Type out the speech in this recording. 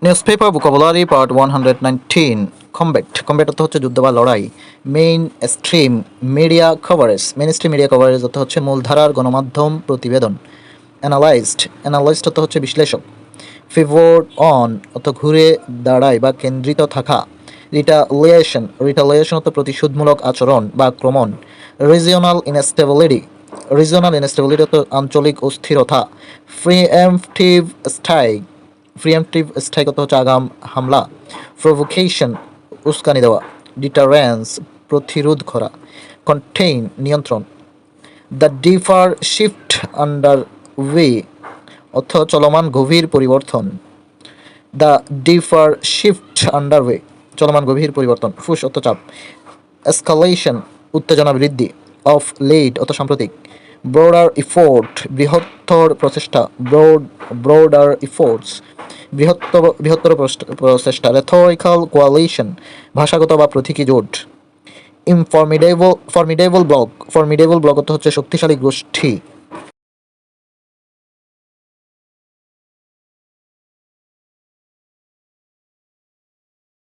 Newspaper vocabulary part 119 combat অর্থ হচ্ছে যুদ্ধ বা লড়াই। Main stream media coverage media coverage অর্থ হচ্ছে মূলধারার গণমাধ্যম প্রতিবেদন। অ্যানালাইজড অর্থ হচ্ছে বিশ্লেষক। ফিভোর্ড অন অর্থ ঘুরে দাঁড়ায় বা কেন্দ্রিত থাকা। রিটালিয়েশন অর্থ প্রতিশোধমূলক আচরণ বা আক্রমণ। রিজিওনাল ইনস্টেবিলিটি অর্থ আঞ্চলিক অস্থিরতা। প্রিএমপ্টিভ স্ট্রাইক অর্থ হচ্ছে আগাম হামলা। প্রভোকেশন উস্কানি দেওয়া। ডিটারেন্স প্রতিরোধ করা। কন্টেইন নিয়ন্ত্রণ। The differ shift under way অর্থ চলমান গভীর পরিবর্তন। The differ shift under way চলমান গভীর পরিবর্তন। ফুস অর্থ চাপ। এসকালেশন উত্তেজনা বৃদ্ধি। অফ লেট অর্থ সাম্প্রতিক। ব্রডার ইফোর্ট বৃহত্তর প্রচেষ্টা। ব্রডার ইফোর্টস বৃহত্তর প্রচেষ্টা। রেথরিক্যাল কোয়ালিশন ভাষাগত বা প্রতীকী জোট। ফর্মিডেবল ব্লক অর্থ হচ্ছে শক্তিশালী গোষ্ঠী।